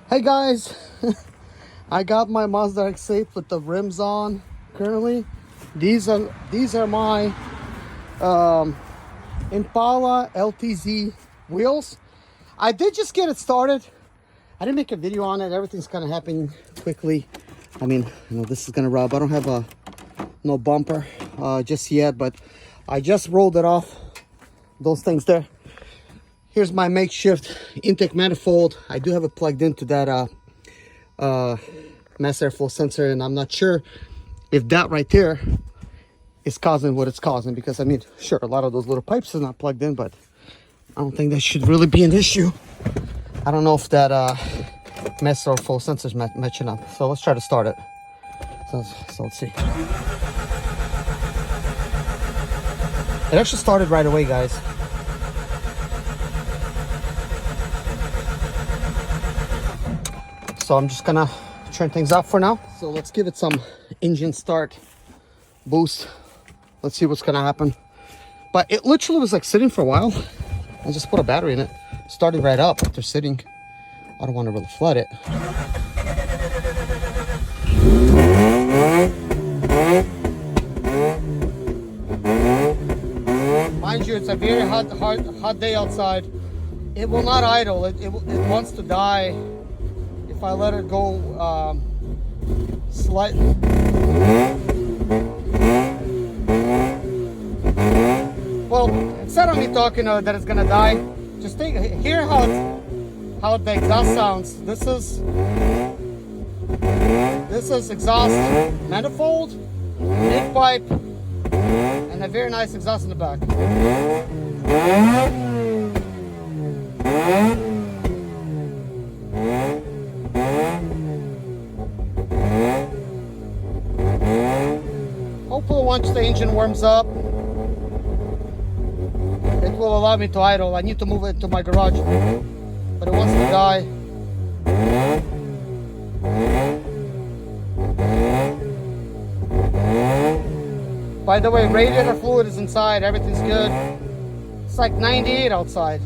Hey guys, I got my Mazda RX-8 with the rims on currently. These are my Impala LTZ wheels. I did just get it started. I didn't make a video on it. Everything's kind of happening quickly. I mean, this is gonna rub. I don't have no bumper just yet, but I just rolled it off. Those things there. Here's my makeshift intake manifold. I do have it plugged into that mass airflow sensor, and I'm not sure if that right there is causing what it's causing, because I mean, sure, a lot of those little pipes are not plugged in, but I don't think that should really be an issue. I don't know if that mass airflow sensor is matching up. So let's try to start it. So let's see. It actually started right away, guys. So I'm just gonna turn things off for now. So let's give it some engine start boost. Let's see what's gonna happen. But it literally was like sitting for a while. I just put a battery in it. Started right up after sitting. I don't want to really flood it. Mind you, it's a very hot day outside. It will not idle. It wants to die if I let it go slightly. Well, instead of me talking that it's gonna die, just hear how the exhaust sounds. This is exhaust manifold, mid pipe, and a very nice exhaust in the back. Hopefully once the engine warms up, it will allow me to idle. I need to move it to my garage, but it wants to die. By the way, radiator fluid is inside, everything's good. It's like 98 outside.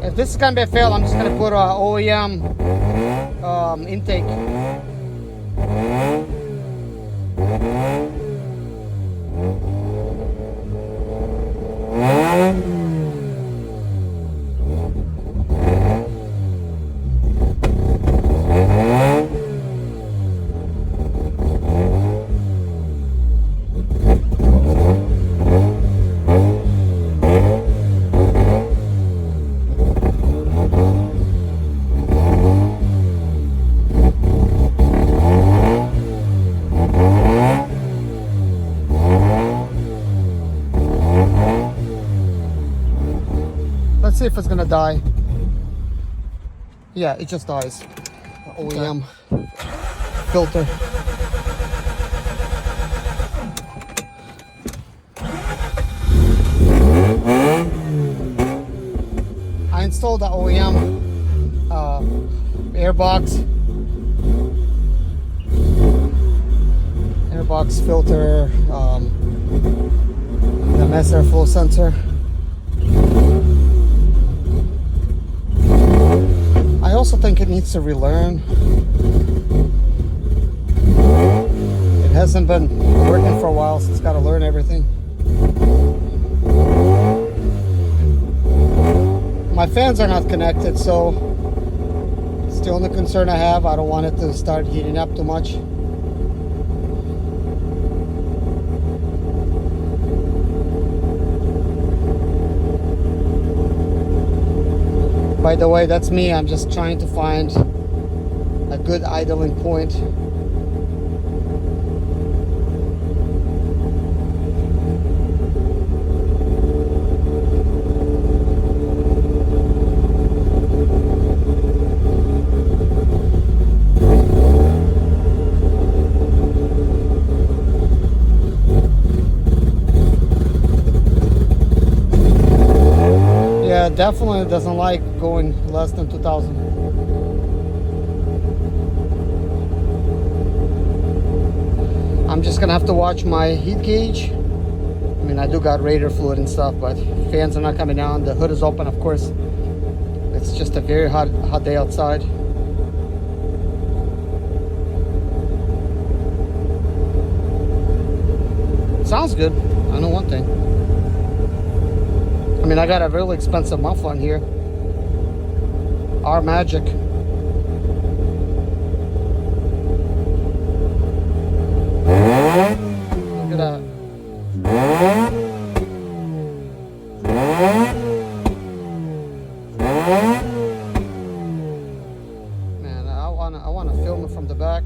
If this is gonna be a fail, I'm just gonna put a OEM intake. Let's see if it's gonna die. Yeah, it just dies. The OEM filter. I installed the OEM airbox filter, the mass airflow sensor. I also think it needs to relearn. It hasn't been working for a while, so it's got to learn everything. My fans are not connected, so it's the only concern I have. I don't want it to start heating up too much. By the way, that's me. I'm just trying to find a good idling point. Yeah, definitely doesn't like going less than 2,000. I'm just gonna have to watch my heat gauge. I mean, I do got radiator fluid and stuff, but fans are not coming down. The hood is open, of course. It's just a very hot day outside. Sounds good. I know one thing. I mean, I got a really expensive muffler in here. Our Magic. Look at that. Man, I wanna film it from the back.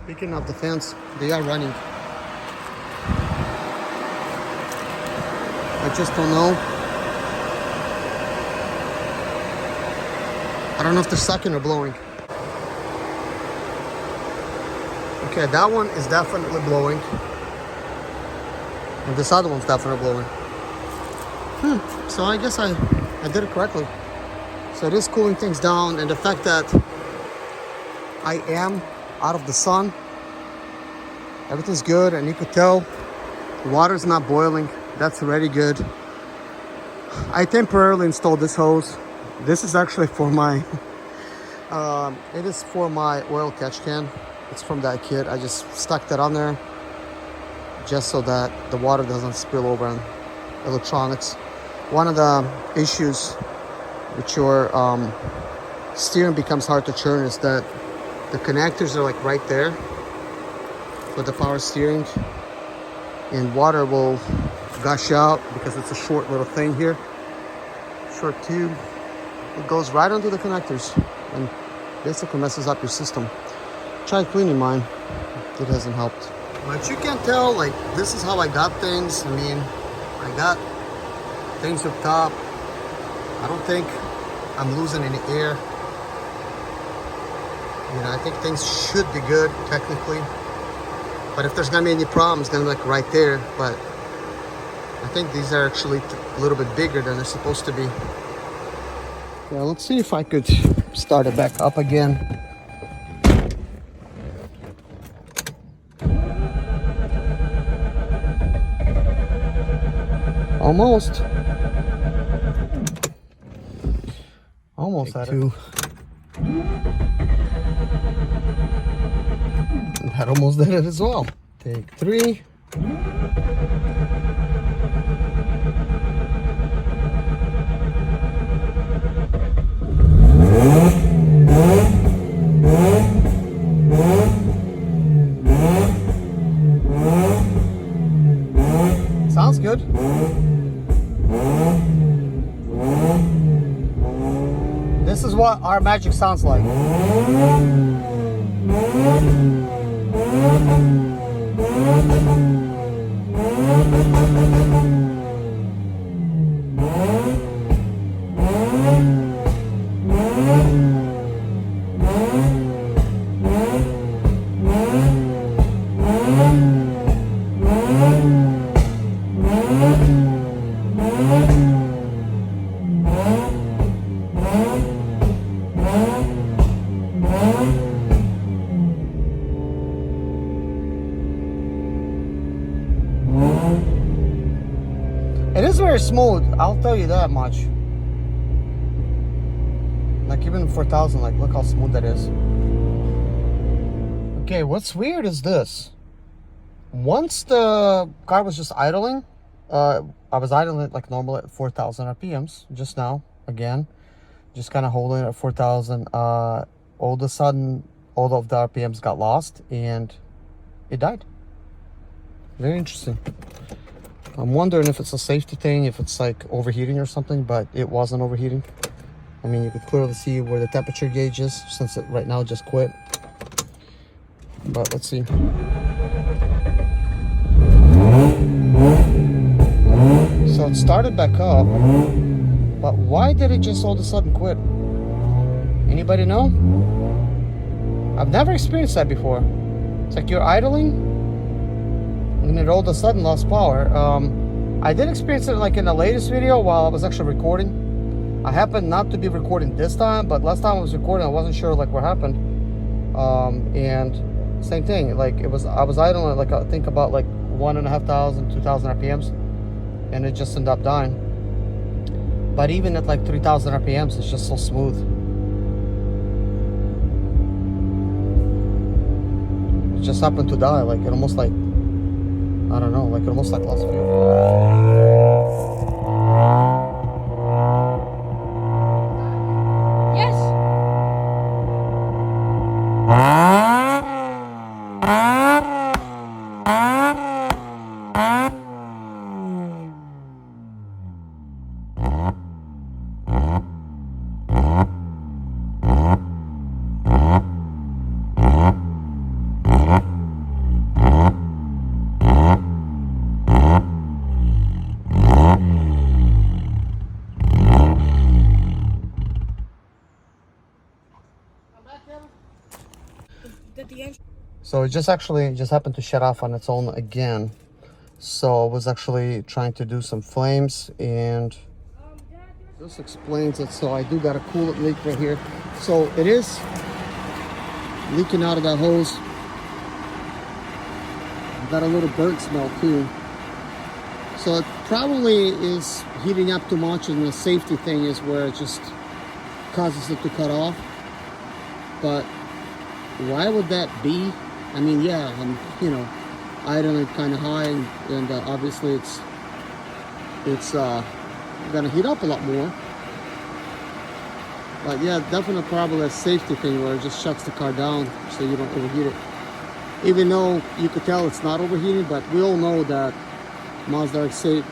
Speaking of the fans, they are running. I just don't know. I don't know if they're sucking or blowing. Okay, that one is definitely blowing. And this other one's definitely blowing. So I guess I did it correctly. So it is cooling things down, and the fact that I am out of the sun, everything's good, and you could tell the water's not boiling. That's already good. I temporarily installed this hose. This is actually for my it is for my oil catch can. It's from that kit. I just stuck that on there just so that the water doesn't spill over on electronics. One of the issues with your steering becomes hard to turn is that the connectors are like right there for the power steering, and water will gush out because it's a short little thing here, short tube. It goes right onto the connectors and basically messes up your system. Tried cleaning mine, it hasn't helped. But you can tell, like, this is how I got things. I mean, I got things hooked up. I don't think I'm losing any air. You know, I think things should be good technically. But if there's gonna be any problems, then like right there. But I think these are actually a little bit bigger than they're supposed to be. Yeah, let's see if I could start it back up again. Almost. Almost at it. That almost did it as well. Take 3. Sounds good. This is what our Magic sounds like. very smooth, I'll tell you that much. Like even 4,000, like look how smooth that is. Okay, what's weird is this. Once the car was just idling, I was idling it like normal at 4,000 RPMs just now, again. Just kind of holding it at 4,000. All of a sudden, all of the RPMs got lost and it died. Very interesting. I'm wondering if it's a safety thing, if it's like overheating or something, but it wasn't overheating. I mean, you could clearly see where the temperature gauge is since it right now just quit. But let's see. So it started back up, but why did it just all of a sudden quit? Anybody know? I've never experienced that before. It's like you're idling and it all of a sudden lost power. I did experience it like in the latest video while I was actually recording. I happened not to be recording this time, but last time I was recording, I wasn't sure like what happened. And same thing, like I was idling like I think about like 1,500, 2,000 RPMs, and it just ended up dying. But even at like 3,000 RPMs, it's just so smooth. It just happened to die, like it almost like, I don't know, like it almost like lost fuel. So it just happened to shut off on its own again. So I was actually trying to do some flames, and this explains it. So I do got a coolant leak right here. So it is leaking out of that hose. Got a little burnt smell too. So it probably is heating up too much, and the safety thing is where it just causes it to cut off. But why would that be? I mean, yeah, I'm, you know, idling kind of high, and obviously it's gonna heat up a lot more. But yeah, definitely probably a safety thing where it just shuts the car down so you don't overheat it. Even though you could tell it's not overheating, but we all know that Mazda RX-8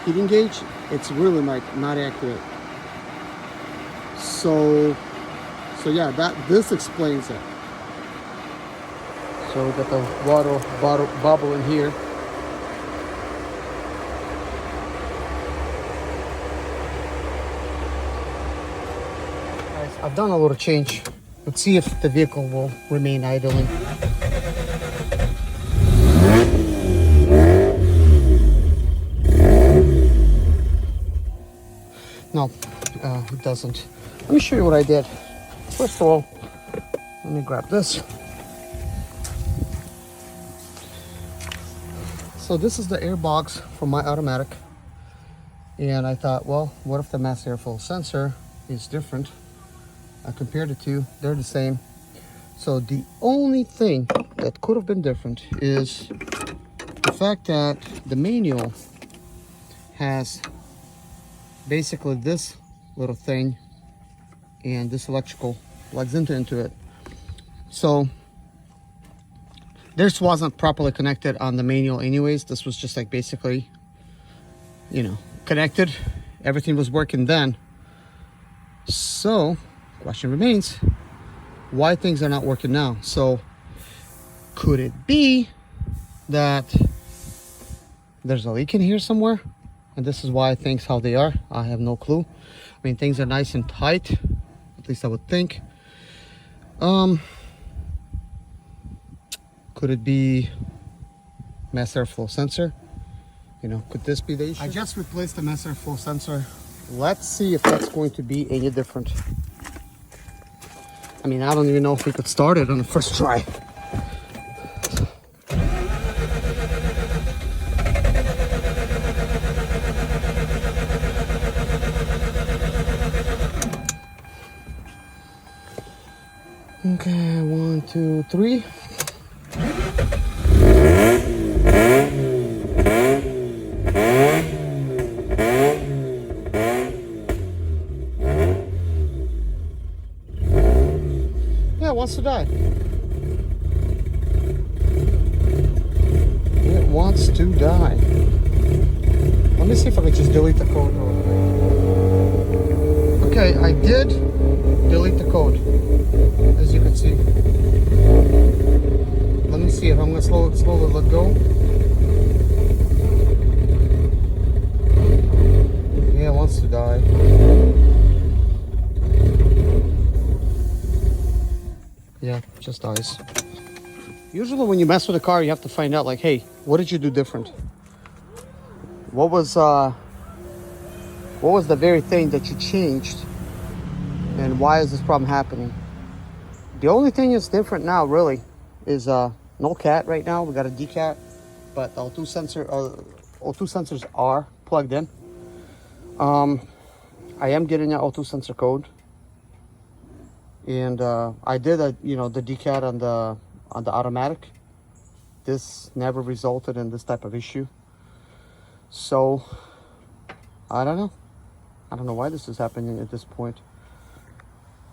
heating gauge, it's really like not accurate. So yeah, this explains it. So we got the water bubble in here. Guys, I've done a little change. Let's see if the vehicle will remain idling. No, it doesn't. Let me show you what I did. First of all, let me grab this. So this is the air box for my automatic. And I thought, well, what if the mass airflow sensor is different? I compared the two, they're the same. So the only thing that could have been different is the fact that the manual has basically this little thing, and this electrical plugs into it. So this wasn't properly connected on the manual anyways. This was just like basically, you know, connected. Everything was working then. So question remains, why things are not working now? So could it be that there's a leak in here somewhere, and this is why things how they are? I have no clue. I mean, things are nice and tight, at least I would think. Could it be mass airflow sensor? You know, could this be the issue? I just replaced the mass airflow sensor. Let's see if that's going to be any different. I mean, I don't even know if we could start it on the first try. Okay, 1, 2, 3. Yeah, it wants to die. It wants to die. Let me see if I can just delete the code. Okay, I did delete the code, as you can see. Let me see if I'm gonna slowly let go. Yeah, it wants to die. Yeah, it just dies. Usually when you mess with a car, you have to find out, like, hey, what did you do different? What was the very thing that you changed, and why is this problem happening? The only thing that's different now, really, is no cat right now. We got a decat, but the O2 sensors are plugged in. I am getting an O2 sensor code, and I did the decat on the automatic. This never resulted in this type of issue. So I don't know why this is happening at this point.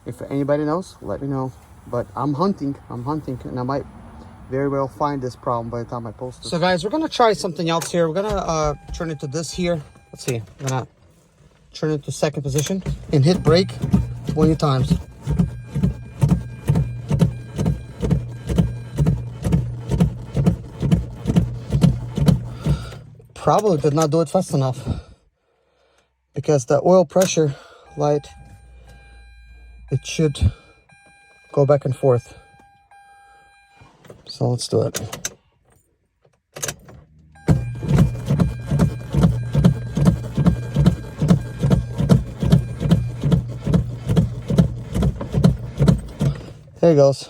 If anybody knows, let me know. But I'm hunting, and I might very well find this problem by the time I post it. So guys, we're gonna try something else here. We're gonna turn it to this here. Let's see, I'm gonna turn it to second position and hit brake 20 times. Probably did not do it fast enough, because the oil pressure light, it should go back and forth. So let's do it. There it goes.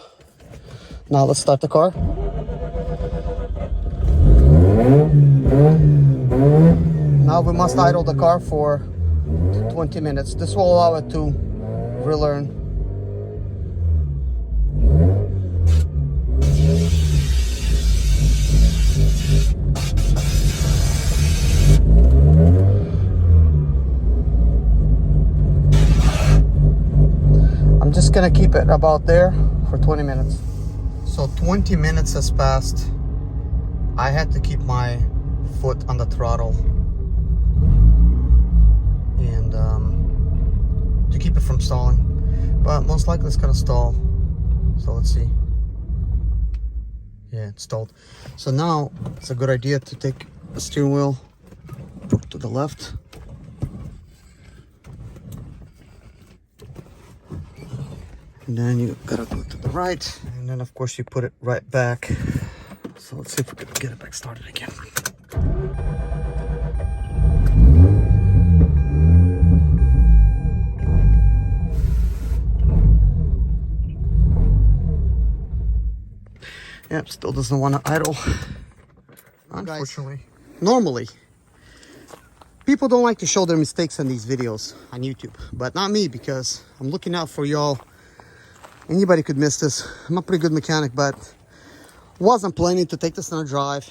Now let's start the car. Now we must idle the car for 20 minutes. This will allow it to relearn. I'm just gonna keep it about there for 20 minutes. So 20 minutes has passed. I had to keep my foot on the throttle and to keep it from stalling, but most likely it's gonna stall. So let's see. Yeah, it stalled. So now it's a good idea to take the steering wheel, put it to the left, and then you gotta go to the right, and then of course you put it right back. So let's see if we can get it back started again. Yep, still doesn't want to idle, unfortunately. Normally, people don't like to show their mistakes on these videos on YouTube, but not me, because I'm looking out for y'all. Anybody could miss this. I'm a pretty good mechanic, but wasn't planning to take this on a drive.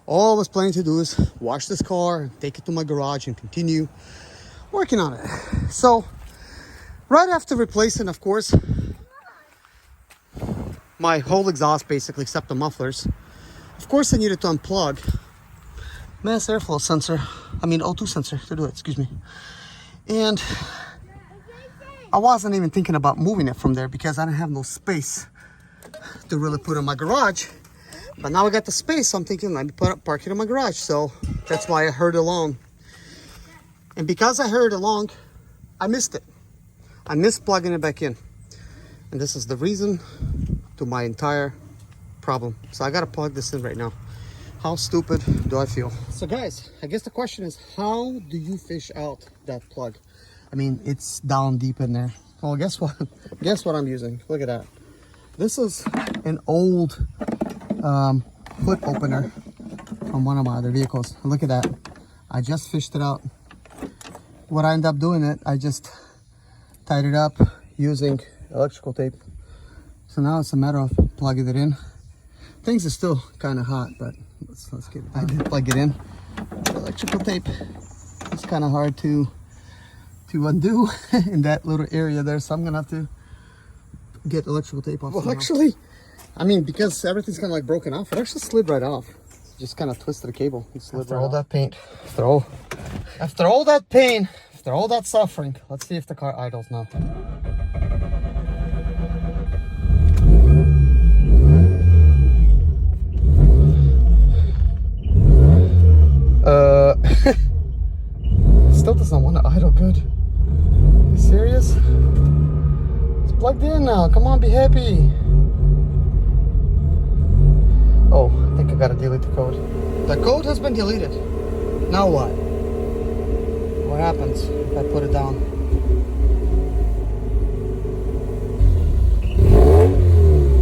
All I was planning to do is wash this car, take it to my garage, and continue working on it. So right after replacing, of course, my whole exhaust, basically, except the mufflers, of course I needed to unplug mass airflow sensor, O2 sensor to do it, excuse me. And I wasn't even thinking about moving it from there, because I didn't have no space to really put in my garage. But now I got the space, so I'm thinking, let me park it in my garage. So that's why I hurried along. And because I hurried along, I missed it. I missed plugging it back in. And this is the reason to my entire problem. So I gotta plug this in right now. How stupid do I feel? So guys, I guess the question is, how do you fish out that plug? It's down deep in there. Well, guess what? Guess what I'm using? Look at that. This is an old foot opener from one of my other vehicles. Look at that. I just fished it out. What I ended up doing, I just tied it up using electrical tape. So now it's a matter of plugging it in. Things are still kind of hot, but let's get it. I did plug it in. Electrical tape. It's kind of hard to undo in that little area there, so I'm gonna have to get electrical tape off. Well, actually, I mean, because everything's kind of like broken off, it actually slid right off. Just kind of twisted the cable. It slid after right all off. That paint, after all that pain, after all that suffering, let's see if the car idles now. Still doesn't want to idle good. Are you serious? It's plugged in now. Come on, be happy. Oh, I think I gotta delete the code. The code has been deleted. Now what? What happens if I put it down?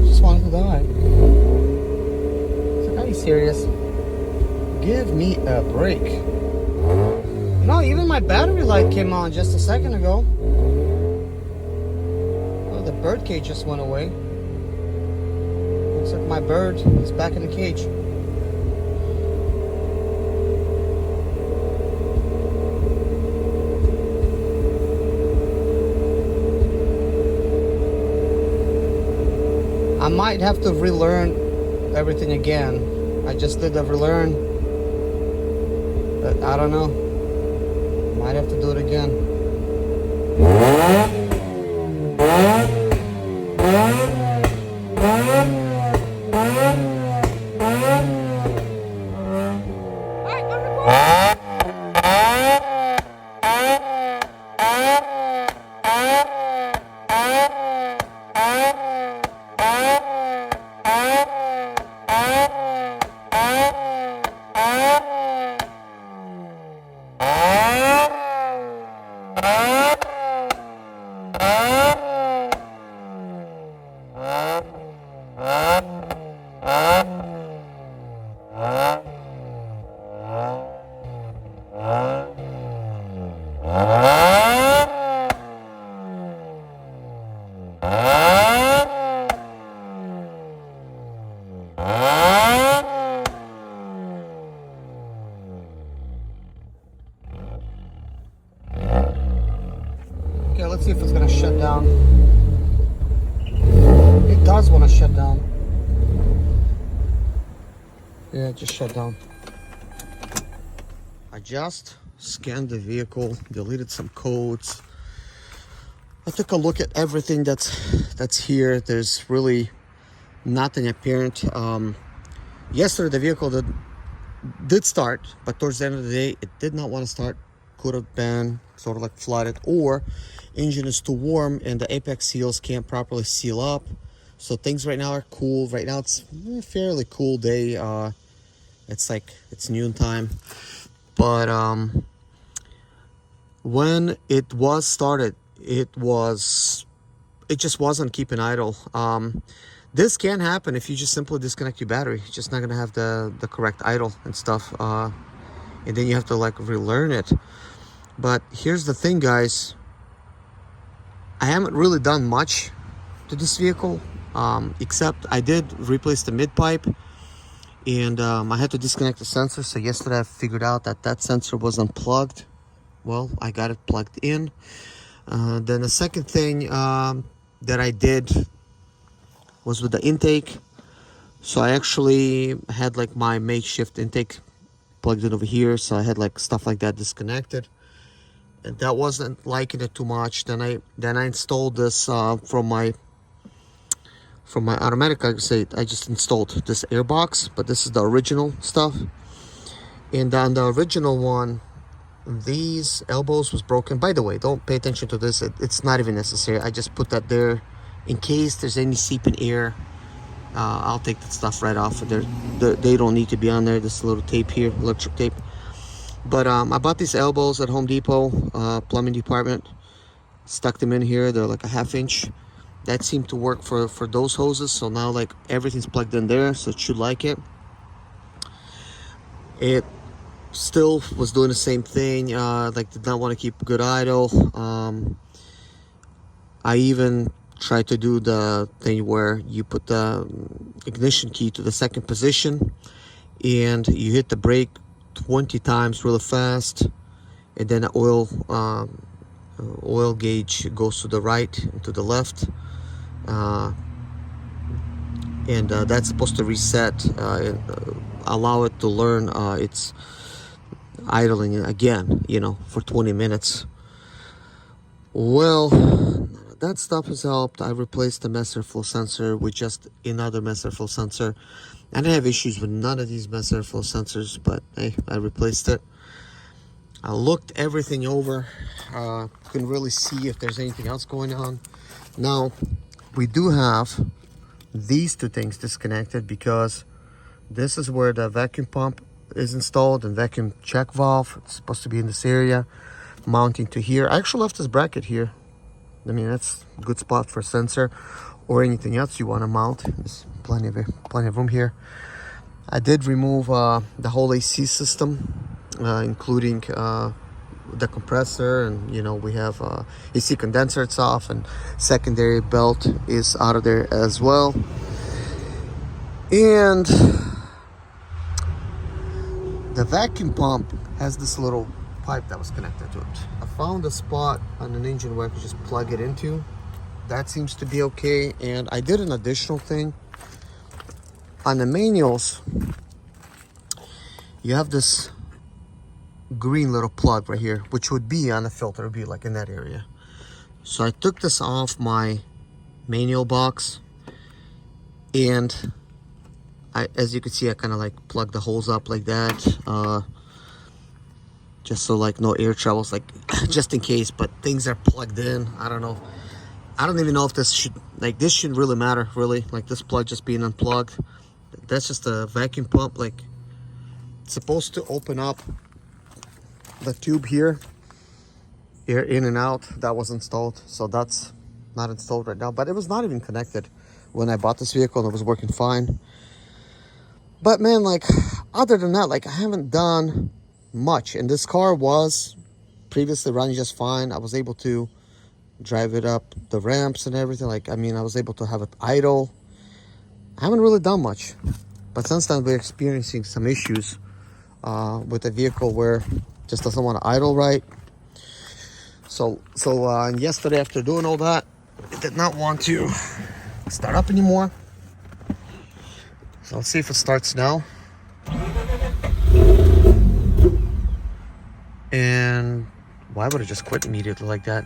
Just wanted to die. It's like, are you serious? Give me a break. No, even my battery light came on just a second ago. Oh, the bird cage just went away. Looks like my bird is back in the cage. I might have to relearn everything again. I just did the relearn, but I don't know. Might have to do it again. Okay, let's see if it's gonna shut down. It does want to shut down. Yeah, it just shut down. I just scanned the vehicle, deleted some codes. I took a look at everything that's here. There's really nothing apparent. Yesterday the vehicle did start, but towards the end of the day it did not want to start. Could have been sort of like flooded, or engine is too warm and the apex seals can't properly seal up. So things right now are cool. Right now it's a fairly cool day. It's like it's noon time, but when it was started, it just wasn't keeping idle. This can happen if you just simply disconnect your battery. It's just not gonna have the correct idle and stuff, and then you have to like relearn it. But here's the thing, guys, I haven't really done much to this vehicle, except I did replace the mid pipe, and I had to disconnect the sensor. So yesterday I figured out that sensor was unplugged. Well, I got it plugged in. Then the second thing that I did was with the intake. So I actually had like my makeshift intake plugged in over here, so I had like stuff like that disconnected, and that wasn't liking it too much. Then I installed this from my automatic. I just installed this airbox, but this is the original stuff. And on the original one, these elbows was broken. By the way, don't pay attention to this. It's not even necessary. I just put that there in case there's any seeping air. I'll take that stuff right off of there. They don't need to be on there. This little tape here, electric tape. But I bought these elbows at Home Depot, plumbing department. Stuck them in here. They're like a 1/2 inch. That seemed to work for those hoses. So now like everything's plugged in there, so it should like it. It still was doing the same thing. Like did not want to keep good idle. I even try to do the thing where you put the ignition key to the second position and you hit the brake 20 times really fast, and then the oil gauge goes to the right and to the left, and that's supposed to reset and allow it to learn its idling again, you know, for 20 minutes. Well, that stuff has helped. I replaced the master flow sensor with just another master flow sensor. I didn't have issues with none of these master flow sensors, but hey, I replaced it. I looked everything over, couldn't really see if there's anything else going on. Now, we do have these two things disconnected because this is where the vacuum pump is installed and vacuum check valve. It's supposed to be in this area, mounting to here. I actually left this bracket here. I mean, that's a good spot for a sensor or anything else you want to mount. There's plenty of room here. I did remove the whole AC system, including the compressor, and you know, we have AC condenser, it's off, and secondary belt is out of there as well. And the vacuum pump has this little pipe that was connected to it. I found a spot on an engine where I could just plug it into. That seems to be okay. And I did an additional thing on the manuals. You have this green little plug right here, which would be on the filter, would be like in that area. So I took this off my manual box, and as you can see, I kind of like plug the holes up like that, just so like no air travels, like just in case, but things are plugged in. I don't know. I don't even know if this shouldn't really matter, really, like this plug just being unplugged. That's just a vacuum pump. Like, it's supposed to open up the tube here, air in and out. That was installed, so that's not installed right now, but it was not even connected when I bought this vehicle, and it was working fine. But man, like, other than that, like, I haven't done much, and this car was previously running just fine. I was able to drive it up the ramps and everything. Like, I mean, I was able to have it idle. I haven't really done much, but since then we're experiencing some issues with the vehicle where it just doesn't want to idle right. So yesterday, after doing all that, it did not want to start up anymore. So let's see if it starts now. And why would it just quit immediately like that?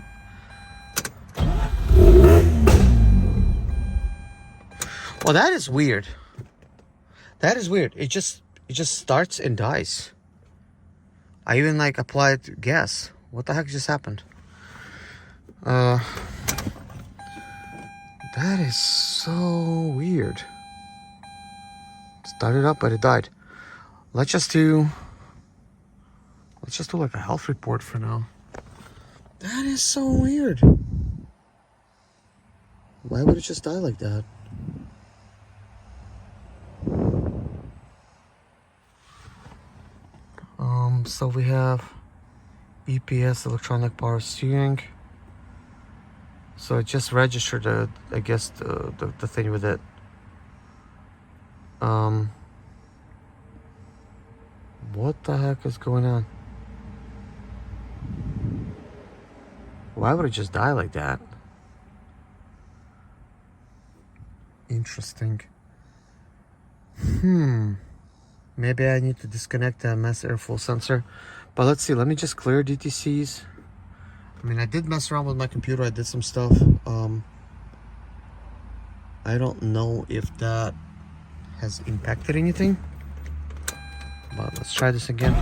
Well, that is weird. That is weird. It just starts and dies. I even like applied gas. What the heck just happened? That is so weird. Started up, but it died. Let's just do like a health report for now. That is so weird. Why would it just die like that? So we have EPS, electronic power steering. So it just registered, I guess, the thing with it. What the heck is going on? Why would it just die like that? Interesting. Maybe I need to disconnect the mass airflow sensor. But let's see, let me just clear DTCs. I mean, I did mess around with my computer. I did some stuff. I don't know if that has impacted anything. But let's try this again.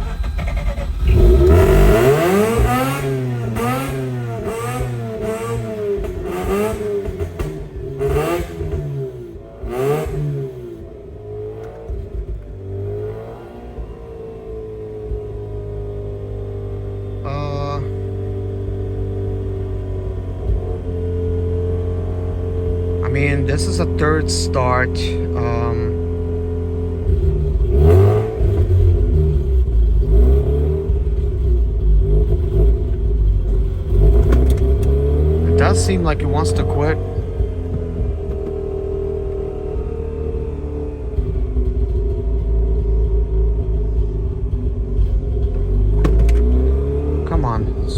I mean, this is a third start. It does seem like it wants to quit.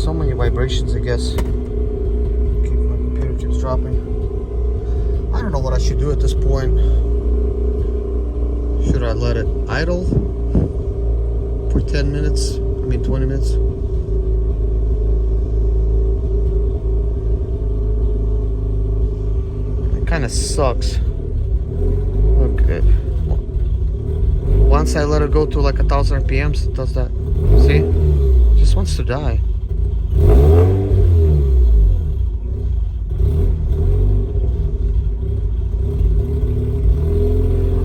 so many vibrations, I guess. Okay, my computer keeps dropping. I don't know what I should do at this point. Should I let it idle for 10 minutes? I mean 20 minutes? It kind of sucks. Okay. Once I let it go to like 1,000 RPMs, it does that. See? It just wants to die.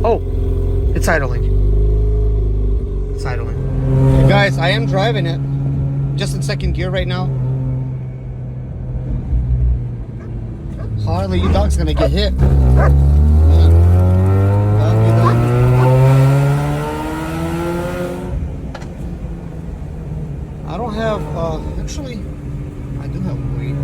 Oh, it's idling. It's idling. Okay, guys, I am driving it. Just in second gear right now. Harley, you dog's gonna get hit. I don't have, actually, I do have weight.